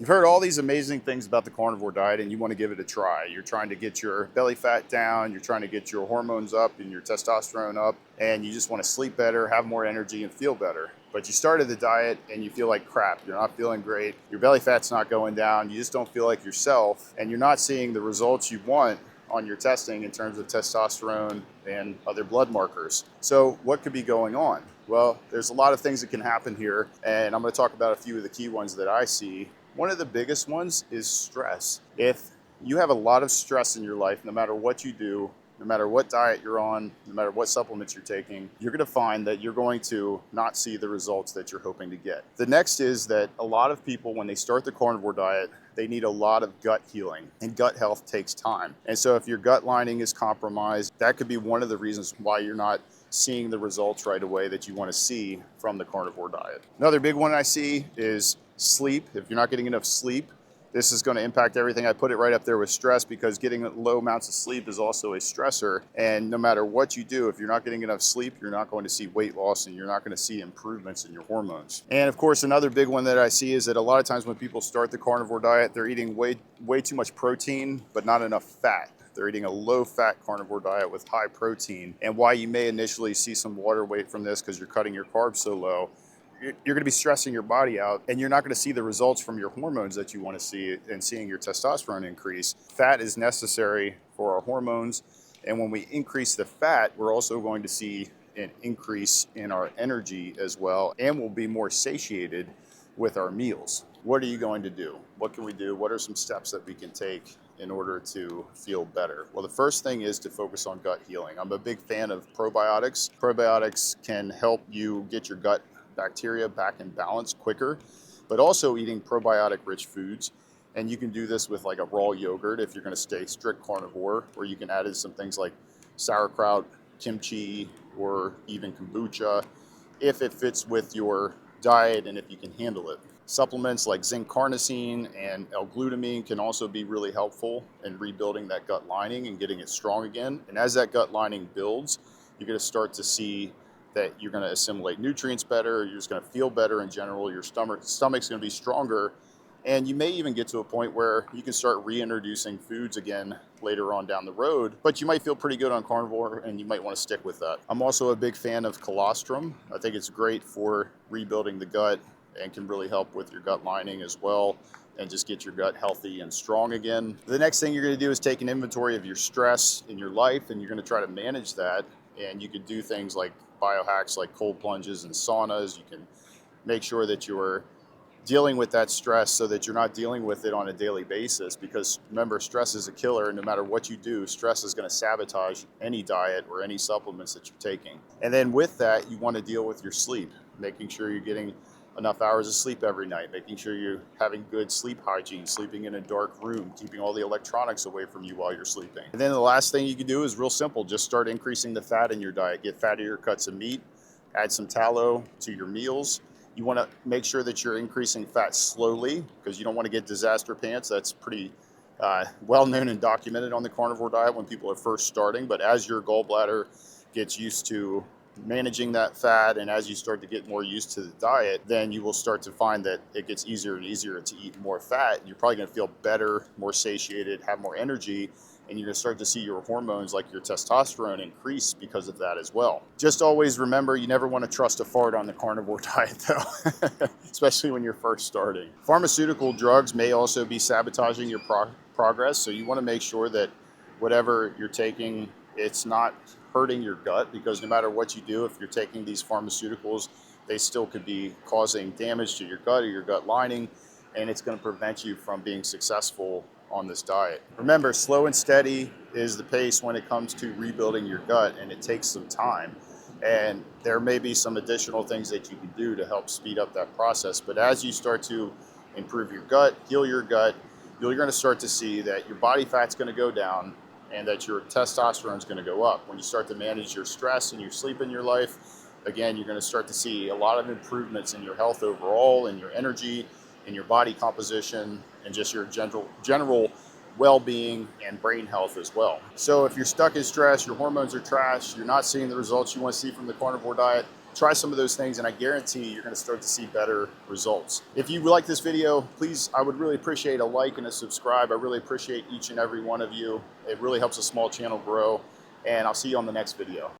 You've heard all these amazing things about the carnivore diet and you want to give it a try. You're trying to get your belly fat down, you're trying to get your hormones up and your testosterone up, and you just want to sleep better, have more energy, and feel better. But you started the diet and you feel like crap. You're not feeling great. Your belly fat's not going down. You just don't feel like yourself, and you're not seeing the results you want on your testing in terms of testosterone and other blood markers. So what could be going on? Well, there's a lot of things that can happen here, and I'm going to talk about a few of the key ones that I see. One of the biggest ones is stress. If you have a lot of stress in your life, no matter what you do, no matter what diet you're on, no matter what supplements you're taking, you're going to find that you're going to not see the results that you're hoping to get. The next is that a lot of people, when they start the carnivore diet, they need a lot of gut healing, and gut health takes time. And so if your gut lining is compromised, that could be one of the reasons why you're not seeing the results right away that you want to see from the carnivore diet. Another big one I see is sleep. If you're not getting enough sleep, this is going to impact everything. I put it right up there with stress because getting low amounts of sleep is also a stressor. And no matter what you do, if you're not getting enough sleep, you're not going to see weight loss and you're not going to see improvements in your hormones. And of course, another big one that I see is that a lot of times when people start the carnivore diet, they're eating way too much protein, but not enough fat. They're eating a low-fat carnivore diet with high protein. And why you may initially see some water weight from this because you're cutting your carbs so low, you're going to be stressing your body out, and you're not going to see the results from your hormones that you want to see and seeing your testosterone increase. Fat is necessary for our hormones, and when we increase the fat, we're also going to see an increase in our energy as well, and we'll be more satiated with our meals. What are you going to do? What can we do? What are some steps that we can take in order to feel better? Well, the first thing is to focus on gut healing. I'm a big fan of probiotics. Probiotics can help you get your gut bacteria back in balance quicker, but also eating probiotic rich foods. And you can do this with like a raw yogurt if you're going to stay strict carnivore, or you can add in some things like sauerkraut, kimchi, or even kombucha if it fits with your diet and if you can handle it. Supplements like zinc carnosine and L-glutamine can also be really helpful in rebuilding that gut lining and getting it strong again. And as that gut lining builds, you're going to start to see that you're going to assimilate nutrients better, you're just going to feel better in general, your stomach's going to be stronger, and you may even get to a point where you can start reintroducing foods again later on down the road, but you might feel pretty good on carnivore and you might want to stick with that. I'm also a big fan of colostrum. I think it's great for rebuilding the gut and can really help with your gut lining as well and just get your gut healthy and strong again. The next thing you're going to do is take an inventory of your stress in your life, and you're going to try to manage that. And you could do things like biohacks like cold plunges and saunas. You can make sure that you're dealing with that stress so that you're not dealing with it on a daily basis, because remember, stress is a killer, and no matter what you do, stress is going to sabotage any diet or any supplements that you're taking. And then with that, you want to deal with your sleep, making sure you're getting enough hours of sleep every night, making sure you're having good sleep hygiene, sleeping in a dark room, keeping all the electronics away from you while you're sleeping. And then the last thing you can do is real simple. Just start increasing the fat in your diet. Get fattier cuts of meat, add some tallow to your meals. You want to make sure that you're increasing fat slowly because you don't want to get disaster pants. That's pretty well known and documented on the carnivore diet when people are first starting. But as your gallbladder gets used to managing that fat, and as you start to get more used to the diet, then you will start to find that it gets easier and easier to eat more fat. You're probably going to feel better, more satiated, have more energy, and you're going to start to see your hormones like your testosterone increase because of that as well. Just always remember, you never want to trust a fart on the carnivore diet though, especially when you're first starting. Pharmaceutical drugs may also be sabotaging your progress, so you want to make sure that whatever you're taking, it's not hurting your gut, because no matter what you do, if you're taking these pharmaceuticals, they still could be causing damage to your gut or your gut lining, and it's going to prevent you from being successful on this diet. Remember, slow and steady is the pace when it comes to rebuilding your gut, and it takes some time. And there may be some additional things that you can do to help speed up that process. But as you start to improve your gut, heal your gut, you're going to start to see that your body fat's going to go down and that your testosterone is going to go up. When you start to manage your stress and your sleep in your life, again, you're going to start to see a lot of improvements in your health overall, in your energy, in your body composition, and just your general well-being and brain health as well. So if you're stuck in stress, your hormones are trash, you're not seeing the results you want to see from the carnivore diet, Try some of those things and I guarantee you're going to start to see better results. If you like this video, please, I would really appreciate a like and a subscribe. I really appreciate each and every one of you. It really helps a small channel grow, and I'll see you on the next video.